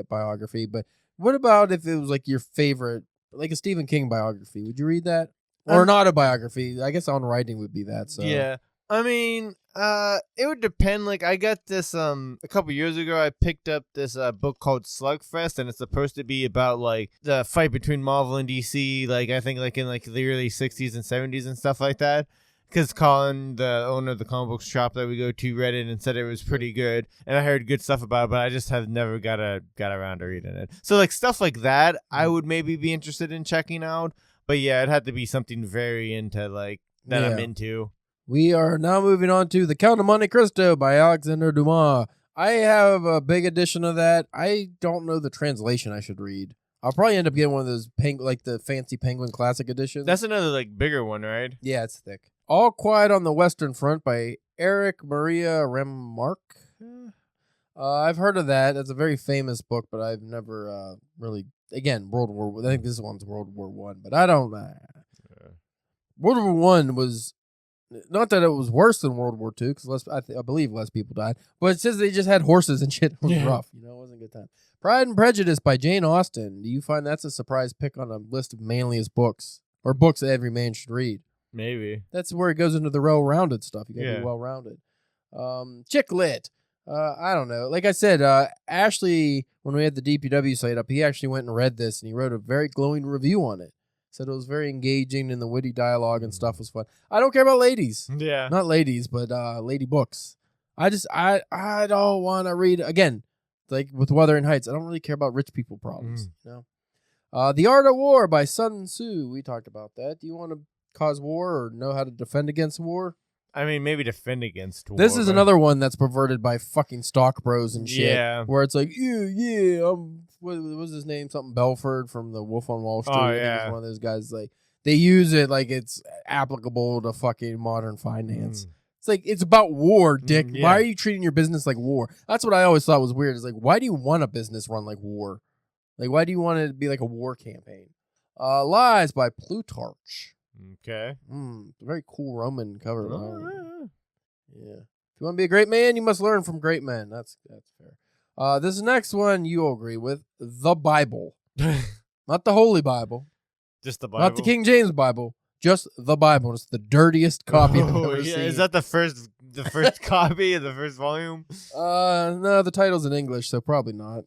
biography, but what about if it was like your favorite, like a Stephen King biography? Would you read that? Or an autobiography? I guess On Writing would be that. So yeah. I mean, it would depend. Like, I got this a couple years ago. I picked up this book called Slugfest, and it's supposed to be about like the fight between Marvel and DC. Like, I think like in like the early '60s and '70s and stuff like that. Because Colin, the owner of the comic book shop that we go to, read it and said it was pretty good, and I heard good stuff about it, but I just have never got around to reading it. So like stuff like that, I would maybe be interested in checking out. But yeah, it'd have to be something very into like that I'm into. We are now moving on to The Count of Monte Cristo by Alexander Dumas. I have a big edition of that. I don't know the translation I should read. I'll probably end up getting one of those like the fancy Penguin Classic editions. That's another like bigger one, right? Yeah, it's thick. All Quiet on the Western Front by Eric Maria Remarque. I've heard of that. It's a very famous book, but I've never really. Again, World War. I think this one's World War One, but I don't. World War One was not that it was worse than World War II, because I believe less people died. But it says they just had horses and shit. It was rough. It wasn't a good time. Pride and Prejudice by Jane Austen. Do you find that's a surprise pick on a list of manliest books or books that every man should read? Maybe. That's where it goes into the well-rounded stuff. You gotta be well-rounded. Chick lit. I don't know. Like I said, Ashley, when we had the DPW site up, he actually went and read this, and he wrote a very glowing review on it. Said it was very engaging, and the witty dialogue and stuff was fun. I don't care about ladies. Yeah. Not ladies, but lady books. I don't want to read, again, like with Wuthering Heights, I don't really care about rich people problems. You know? The Art of War by Sun Tzu. We talked about that. Do you want to cause war or know how to defend against war? I mean, maybe defend against war. This is another one that's perverted by fucking stock bros and shit. Yeah. Where it's like, what was his name? Something Belford from the Wolf on Wall Street. Oh, yeah. He's one of those guys, like, they use it like it's applicable to fucking modern finance. It's like, it's about war, dick. Yeah. Why are you treating your business like war? That's what I always thought was weird. Is like, why do you want a business run like war? Like, why do you want it to be like a war campaign? Lies by Plutarch. Okay. Very cool Roman cover. Yeah. If you want to be a great man, you must learn from great men. That's fair. This next one you'll agree with. The Bible. Not the Holy Bible. Just the Bible. Not the King James Bible. Just the Bible. It's the dirtiest copy I've ever seen. Is that the first copy of the first volume? No, the title's in English, so probably not.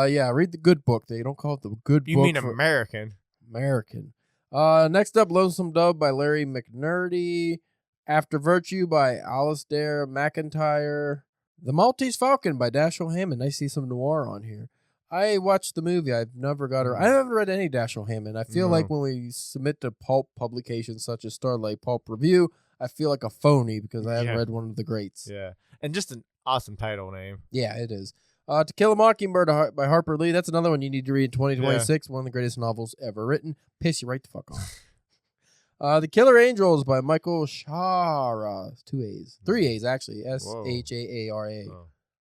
Yeah, read the good book. They don't call it the good book. You mean American? American. Next up, Lonesome Dove by Larry McNerney. After Virtue by Alistair McIntyre. The Maltese Falcon by Dashiell Hammond. I see some noir on here. I watched the movie. I've never got her. I haven't read any Dashiell Hammond. I feel like when we submit to pulp publications such as Starlight Pulp Review, I feel like a phony because I haven't read one of the greats. Yeah. And just an awesome title name. Yeah, it is. To Kill a Mockingbird by Harper Lee. That's another one you need to read in 2026. One of the greatest novels ever written. Piss you right the fuck off. The Killer Angels by Michael Shara. 2 A's. 3 A's, actually. Shaara. Oh.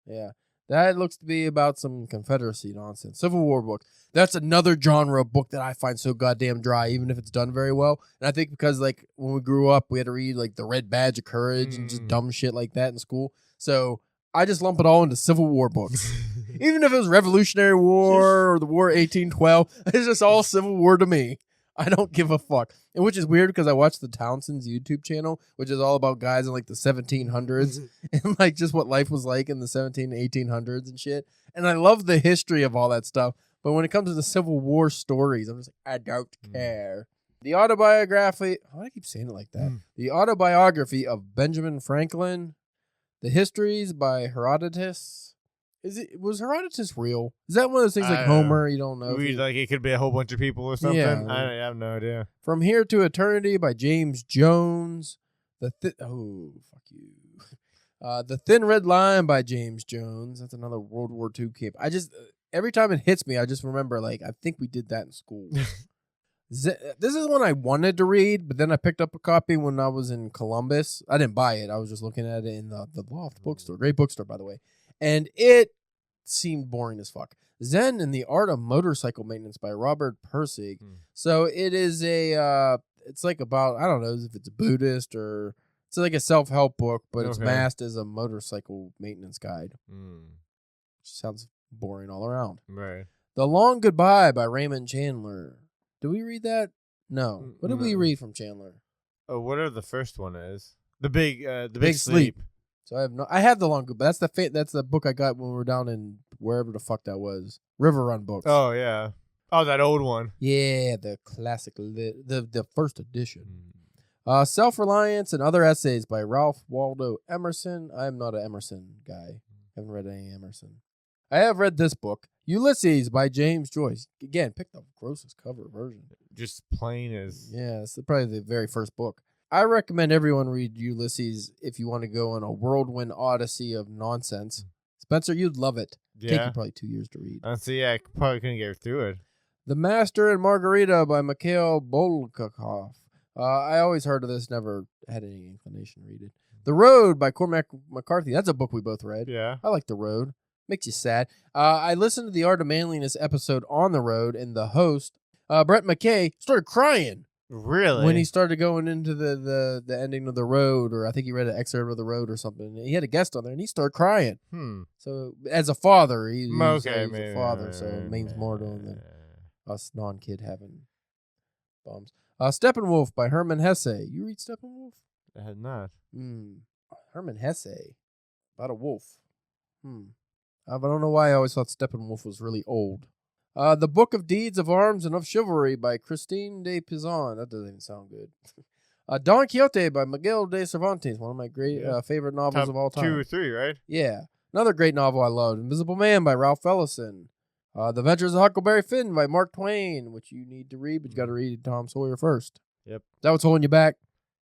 Yeah. That looks to be about some Confederacy nonsense. Civil War book. That's another genre of book that I find so goddamn dry, even if it's done very well. And I think because, like, when we grew up, we had to read, like, The Red Badge of Courage and just dumb shit like that in school. So I just lump it all into Civil War books. Even if it was Revolutionary War or the War 1812, it's just all Civil War to me. I don't give a fuck. And which is weird because I watch the Townsend's YouTube channel, which is all about guys in like the 1700s and like just what life was like in the 1800s and shit. And I love the history of all that stuff. But when it comes to the Civil War stories, I'm just like, I don't care. The autobiography, why do I keep saying it like that? The autobiography of Benjamin Franklin. The Histories by Herodotus. Was Herodotus real? Is that one of those things like Homer? You don't know. Like it could be a whole bunch of people or something. Yeah. I have no idea. From Here to Eternity by James Jones. Oh, fuck you. The Thin Red Line by James Jones. That's another World War II camp. Every time it hits me, I just remember, like, I think we did that in school. This is one I wanted to read, but then I picked up a copy when I was in Columbus. I didn't buy it. I was just looking at it in the Loft bookstore. Great bookstore, by the way. And it seemed boring as fuck. Zen and the Art of Motorcycle Maintenance by Robert Persig. So it is it's like about, I don't know if it's Buddhist or it's like a self-help book, but it's masked as a motorcycle maintenance guide. Sounds boring all around. Right. The Long Goodbye by Raymond Chandler. Did we read that? No. What did we read from Chandler? Oh, whatever the first one is. The Big Sleep. So I have The Long Goodbye. That's the book I got when we were down in wherever the fuck that was. River Run Books. Oh yeah. Oh, that old one. Yeah, the classic, the first edition. Self-Reliance and Other Essays by Ralph Waldo Emerson. I am not an Emerson guy. Haven't read any Emerson. I have read this book, Ulysses by James Joyce. Again, pick the grossest cover version. Just plain as. Yeah, it's probably the very first book. I recommend everyone read Ulysses if you want to go on a whirlwind odyssey of nonsense. Spencer, you'd love it. Yeah. Take you probably 2 years to read. I probably couldn't get through it. The Master and Margarita by Mikhail Bulgakov. I always heard of this, never had any inclination to read it. The Road by Cormac McCarthy. That's a book we both read. Yeah. I like The Road. Makes you sad. I listened to the Art of Manliness episode on the road, and the host, Brett McKay, started crying. Really? When he started going into the ending of The Road, or I think he read an excerpt of The Road or something. He had a guest on there, and he started crying. So, as a father, he's a father, so it means more to him than us non-kid having bums. Steppenwolf by Herman Hesse. You read Steppenwolf? I had not. Herman Hesse. About a wolf. I don't know why I always thought Steppenwolf was really old. The Book of Deeds of Arms and of Chivalry by Christine de Pizan. That doesn't even sound good. Don Quixote by Miguel de Cervantes. One of my great favorite novels of all time. 2 or 3, right? Yeah. Another great novel I loved. Invisible Man by Ralph Ellison. The Adventures of Huckleberry Finn by Mark Twain, which you need to read, but you got to read Tom Sawyer first. Yep. Is that what's holding you back?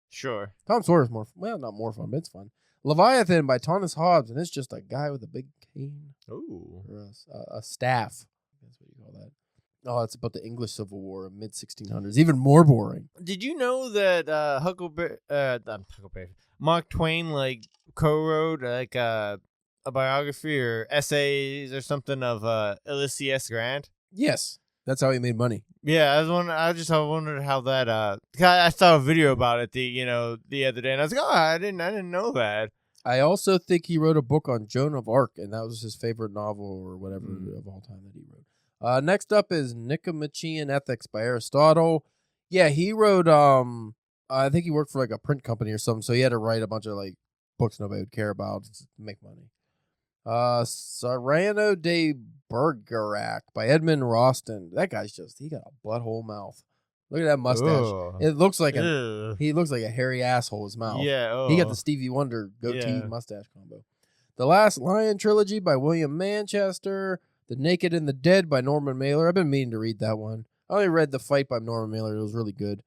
Sure. Tom Sawyer's not more fun, but it's fun. Leviathan by Thomas Hobbes, and it's just a guy with a big cane. Ooh. Or a staff. That's what you call that. Oh, it's about the English Civil War, mid-1600s. Even more boring. Did you know that Mark Twain co-wrote a biography or essays or something of Ulysses S. Grant? Yes, that's how he made money. Yeah, I wondered how that. I saw a video about it the other day, and I was like, oh, I didn't know that. I also think he wrote a book on Joan of Arc, and that was his favorite novel or whatever of all time that he wrote. Next up is Nicomachean Ethics by Aristotle. Yeah, he wrote. I think he worked for a print company or something, so he had to write a bunch of books nobody would care about to make money. Cyrano de Bergerac by Edmund Rostand. That guy's he got a butthole mouth. Look at that mustache. Ugh. It looks like he looks like a hairy asshole. His mouth. Yeah. He got the Stevie Wonder goatee mustache combo. The Last Lion trilogy by William Manchester. The Naked and the Dead by Norman Mailer. I've been meaning to read that one. I only read The Fight by Norman Mailer. It was really good.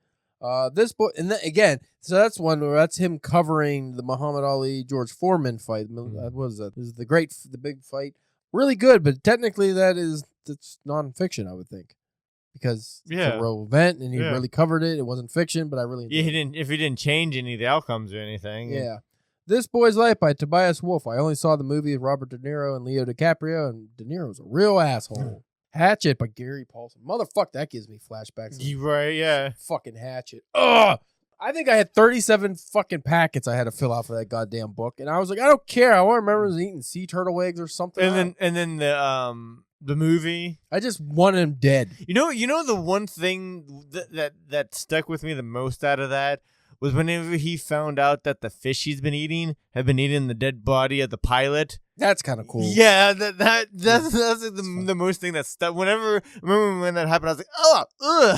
This book, and again, so that's one where that's him covering the Muhammad Ali George Foreman fight. What was that? This is the big fight. Really good, but technically that's nonfiction, I would think, because it's a real event and he really covered it. It wasn't fiction, but I really enjoyed it. If he didn't change any of the outcomes or anything. Yeah. This Boy's Life by Tobias Wolff. I only saw the movie with Robert De Niro and Leo DiCaprio, and De Niro's a real asshole. Hatchet by Gary Paulson. Motherfuck, that gives me flashbacks. You right, yeah. Fucking Hatchet. Ugh! I think I had 37 fucking packets I had to fill out for that goddamn book, and I was like, I don't care. I want to remember eating sea turtle eggs or something. And then the movie. I just wanted him dead. You know the one thing that stuck with me the most out of that was whenever he found out that the fish he's been eating had been eating the dead body of the pilot. That's kind of cool. Yeah, that's the most thing that stuck. Remember when that happened, I was like, oh, I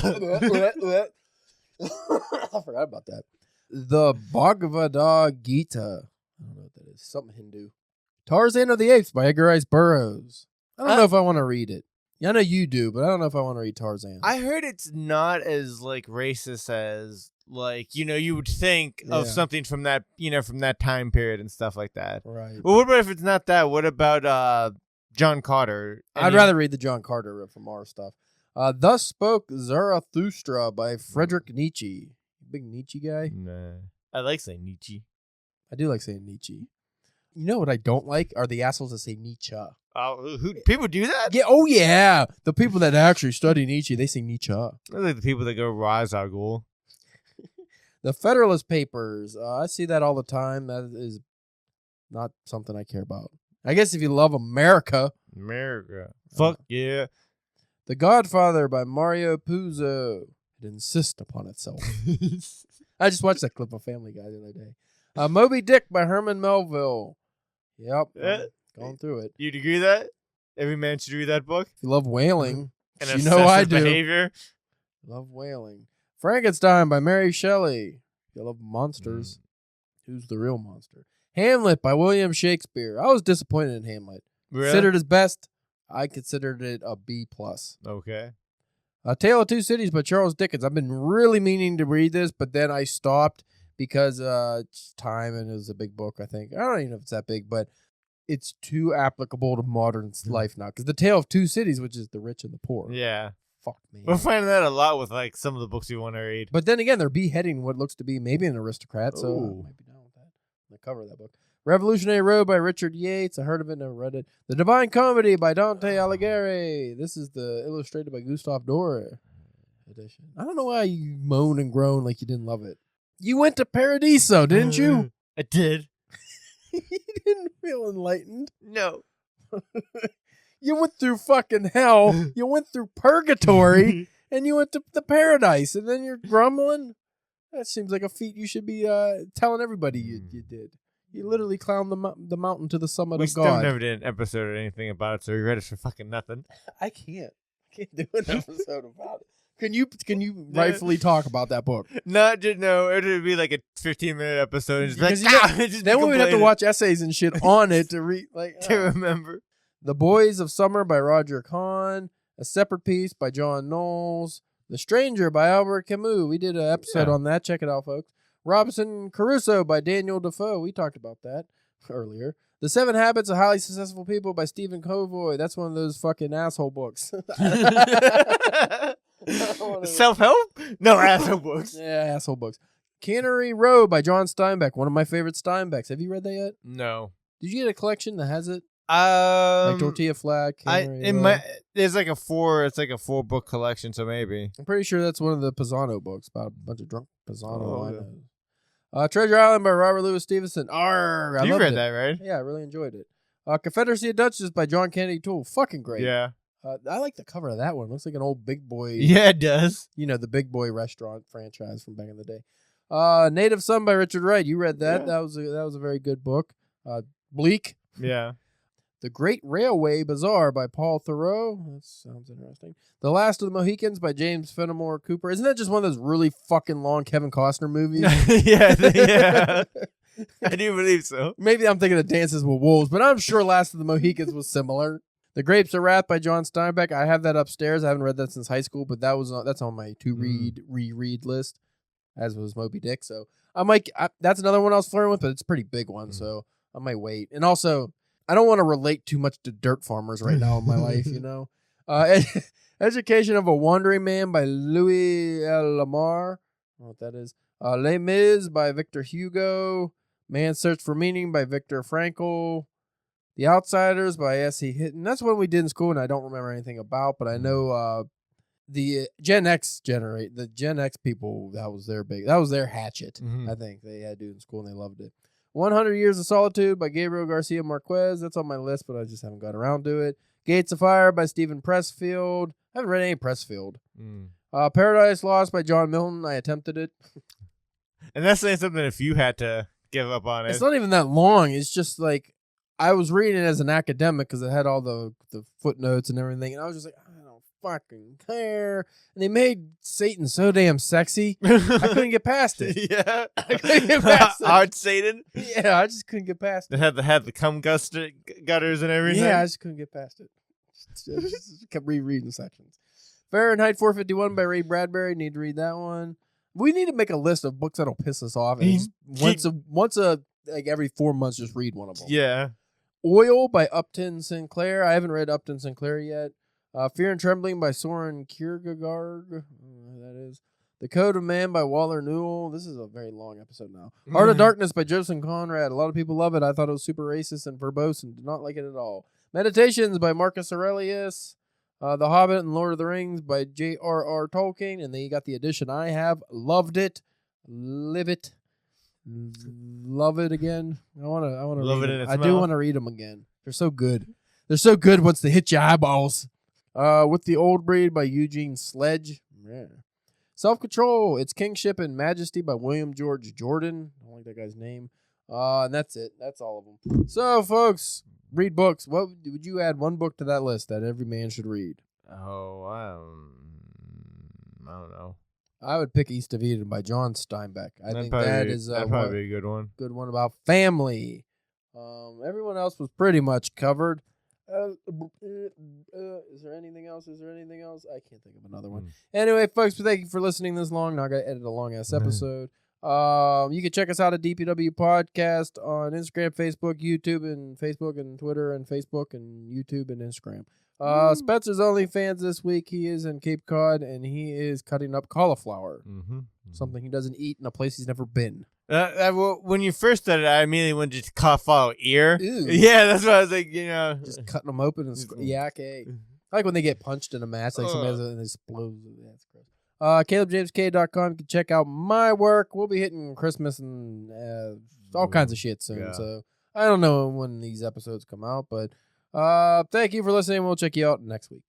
forgot about that. The Bhagavad Gita. I don't know what that is. Something Hindu. Tarzan of the Apes by Edgar Rice Burroughs. I don't know if I want to read it. Yeah, I know you do, but I don't know if I want to read Tarzan. I heard it's not as like racist as like you would think of something from that from that time period and stuff like that. Right. Well, what about if it's not that? What about John Carter? I'd rather read the John Carter from our stuff. Thus Spoke Zarathustra by Friedrich Nietzsche. Big Nietzsche guy? Nah. I like saying Nietzsche. I do like saying Nietzsche. You know what I don't like are the assholes that say Nietzsche. Oh, people do that? Yeah. Oh, yeah. The people that actually study Nietzsche, they say Nietzsche. I like the people that go Rise Our Ghoul. The Federalist Papers. I see that all the time. That is not something I care about. I guess if you love America. Fuck yeah. The Godfather by Mario Puzo. It insists upon itself. I just watched that clip of Family Guy the other day. Moby Dick by Herman Melville. Yep. Going through it. You'd agree that? Every man should read that book? If you love whaling, and you know I do. Behavior. Love whaling. Frankenstein by Mary Shelley. If you love monsters, who's the real monster? Hamlet by William Shakespeare. I was disappointed in Hamlet. Really? Considered his best. I considered it a B+. Okay. A Tale of Two Cities by Charles Dickens. I've been really meaning to read this, but then I stopped because it's time and it was a big book, I think. I don't even know if it's that big, but it's too applicable to modern life now. Because the Tale of Two Cities, which is the rich and the poor. Yeah. Fuck me. We're finding that a lot with like some of the books you want to read. But then again, they're beheading what looks to be maybe an aristocrat, so I might be down with that. The cover of that book. Revolutionary Road by Richard Yates. I heard of it, never read it. The Divine Comedy by Dante Alighieri. This is the illustrated by Gustave Doré edition. I don't know why you moan and groan like you didn't love it. You went to Paradiso, didn't you? I did. You didn't feel enlightened. No. You went through fucking hell. You went through purgatory, and you went to the paradise, and then you're grumbling? That seems like a feat you should be telling everybody you did. You literally climbed the mountain to the summit we of God. We still never did an episode or anything about it, so we read it for fucking nothing. I can't do an episode about it. Can you rightfully talk about that book? No, it'd be like a 15-minute episode. And just like, then we would have to watch essays and shit on it to read, to remember. The Boys of Summer by Roger Kahn. A Separate Piece by John Knowles. The Stranger by Albert Camus. We did an episode on that. Check it out, folks. Robinson Crusoe by Daniel Defoe. We talked about that earlier. The 7 Habits of Highly Successful People by Stephen Covey. That's one of those fucking asshole books. Self-help? No, asshole books. Yeah, asshole books. Cannery Row by John Steinbeck. One of my favorite Steinbecks. Have you read that yet? No. Did you get a collection that has it? Like Tortilla Flat. There's like a 4-book collection, so maybe. I'm pretty sure that's one of the Pisano books about a bunch of drunk Pisano. Treasure Island by Robert Louis Stevenson. You read that, right? Yeah, I really enjoyed it. Confederacy of Duchess by John Kennedy Toole. Fucking great. Yeah. I like the cover of that one. It looks like an old Big Boy. Yeah, it does. You know, the Big Boy restaurant franchise from back in the day. Native Son by Richard Wright. You read that. Yeah. That was a very good book. Bleak. Yeah. The Great Railway Bazaar by Paul Theroux. That sounds interesting. The Last of the Mohicans by James Fenimore Cooper. Isn't that just one of those really fucking long Kevin Costner movies? Yeah. I do believe so. Maybe I'm thinking of Dances with Wolves, but I'm sure Last of the Mohicans was similar. The Grapes of Wrath by John Steinbeck. I have that upstairs. I haven't read that since high school, but that's on my reread list, as was Moby Dick. So that's another one I was flirting with, but it's a pretty big one, so I might wait. And also, I don't want to relate too much to dirt farmers right now in my life, you know. Education of a Wandering Man by Louis L. Lamar. I don't know what that is. Les Mis by Victor Hugo. Man's Search for Meaning by Viktor Frankl. The Outsiders by S.E. Hinton. That's one we did in school and I don't remember anything about, but I know the Gen X people, that was their hatchet, I think they had to do in school and they loved it. 100 Years of Solitude by Gabriel Garcia Marquez. That's on my list, but I just haven't got around to it. Gates of Fire by Stephen Pressfield. I haven't read any Pressfield. Paradise Lost by John Milton. I attempted it. And that's saying something if you had to give up on it. It's not even that long. It's just like, I was reading it as an academic because it had all the footnotes and everything, and I was just like, I don't fucking care. And they made Satan so damn sexy. I couldn't get past it. Yeah. I couldn't get past it. Art Satan. Yeah, I just couldn't get past it. They had the cum gutters and everything. Yeah, I just couldn't get past it. Just kept rereading sections. Fahrenheit 451 by Ray Bradbury. Need to read that one. We need to make a list of books that'll piss us off. And just once a like every 4 months, just read one of them. Yeah. Oil by Upton Sinclair. I haven't read Upton Sinclair yet. Fear and Trembling by Soren Kierkegaard. That is. The Code of Man by Waller Newell. This is a very long episode now. Art of Darkness by Joseph Conrad. A lot of people love it. I thought it was super racist and verbose and did not like it at all. Meditations by Marcus Aurelius. The Hobbit and Lord of the Rings by J.R.R. Tolkien. And then you got the edition I have. Loved it. Live it. Love it again. I want to Love read it them. in its I do mouth. want to read them again. They're so good. They're so good once they hit your eyeballs. With the Old Breed by Eugene Sledge. Yeah. Self-Control, Its Kingship and Majesty by William George Jordan. I don't like that guy's name. And that's it. That's all of them. So, folks, read books. What would you add one book to that list that every man should read? Oh, I don't know. I would pick East of Eden by John Steinbeck. I think that is that'd probably be a good one. Good one about family. Everyone else was pretty much covered. Is there anything else? I can't think of another one. Anyway, folks, thank you for listening this long. Now I got to edit a long-ass episode. You can check us out at DPW Podcast on Instagram, Facebook, YouTube, and Facebook, and Twitter, and Facebook, and YouTube, and Instagram. Spencer's OnlyFans this week. He is in Cape Cod, and he is cutting up cauliflower. Something he doesn't eat in a place he's never been. When you first started, I immediately went to cauliflower ear. Ew. Yeah, that's what I was like, Just cutting them open and I like when they get punched in a match, like somebody and explodes. That's gross. CalebJamesK.com. You can check out my work. We'll be hitting Christmas and all kinds of shit soon. Yeah. So I don't know when these episodes come out, but thank you for listening. We'll check you out next week.